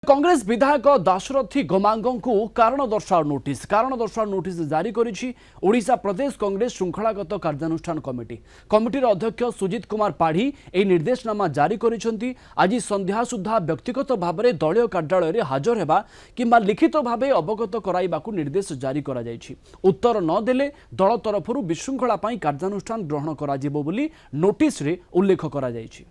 कांग्रेस विधायक दाशरथी गमांगों को कारण दर्शाओ नोटिस जारी करिछि ओडिशा प्रदेश कांग्रेस श्रृंखलागत कार्यानुष्ठान कमिटी कमिटीर अध्यक्ष सुजित कुमार पाढ़ी एही निर्देशनामा जारी करिसेंती। आज संध्या सुधा व्यक्तिगत भाव में दलीय कार्यालय में हाजर हेबा किंबा लिखित भाव अवगत कराइबाकू निर्देश जारी करा जायछि। उत्तर न देले दल तरफरु विशृंखला पई कार्यानुष्ठान ग्रहण करा जिवो बोली नोटिस रे उल्लेख करा जायछि।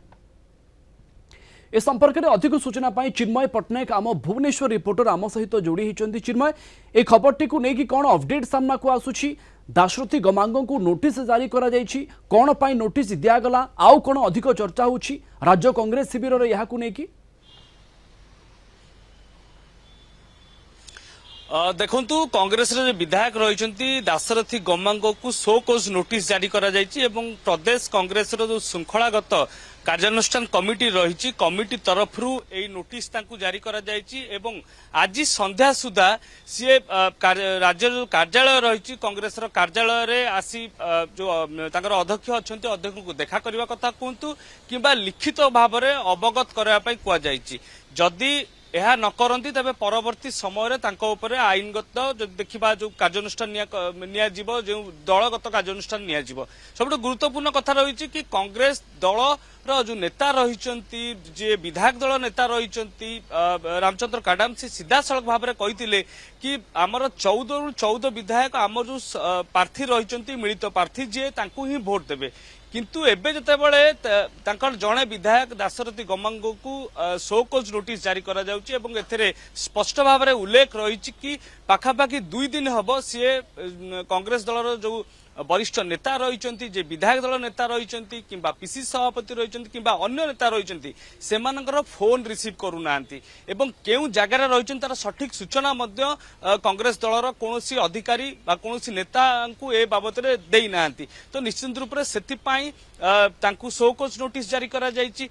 ए संपर्क में अधिक सूचना पाई चिन्मय पट्टनायक आम भुवनेश्वर रिपोर्टर आम सहित जोड़ी होती। चिन्मय, ए खबरटी को लेकिन कौन अपडेट सामना को आसुछि? दाशरथी गमांगों को नोटिस जारी करा जायछि, कौन पाई नोटिस दियागला, आउ कौन अधिक चर्चा होछि राज्य कांग्रेस शिविर रे यहाकू नेकी? देखु कांग्रेस विधायक रही दाशरथी गमांगो को शो कोज नोटिस जारी करा जायछि एवं प्रदेश कांग्रेस जो श्रृंखलागत कार्यानुष्ठान कमिटी रही कमिटी तरफरु एई नोटिस तांकु जारी करा जायछि एवं आज संध्या सुधा सी राज्य कार्यालय रही कांग्रेस कार्यालय रे आसी जो तांकर अध्यक्ष अच्छे अध्यक्ष को देखा करबा कथा कहतु किंबा लिखित भाव में अवगत करबा पई कुआ जायछि। जदि यह न करती तेज परवर्ती समय आईनगत जो देखा जो कार्यानुष्ठान जो दलगत कार्यानुष्ठान सब गुरुत्वपूर्ण कथा रही कि कांग्रेस दल जो नेता रही जे विधायक दल नेता रही रामचंद्र काडाम से सीधा सड़क भाव में कही कि आमर 14 विधायक आम जो प्रार्थी रही मिलित प्रार्थी जे ही भोट देवे किंतु एबे जते जड़े विधायक दाशरथी गमांगो को शोकोज नोटिस जारी करा जाउची एवं एथिरे स्पष्ट भाव में उल्लेख रही कि पाखापाखि 2 दिन हम सी कांग्रेस दलर जो वरिष्ठ नेता रही जे विधायक दल नेता रही किंबा पीसी सभापति रही किंबा अन्य नेता रही से फोन रिसीव करूना एवं केउ जगार रही तार सठिक सूचना कांग्रेस दलर कौन अधिकारी कौन नेता ए बाबद देना तो निश्चित रूप से शोकोज नोटिस जारी करा जायछि।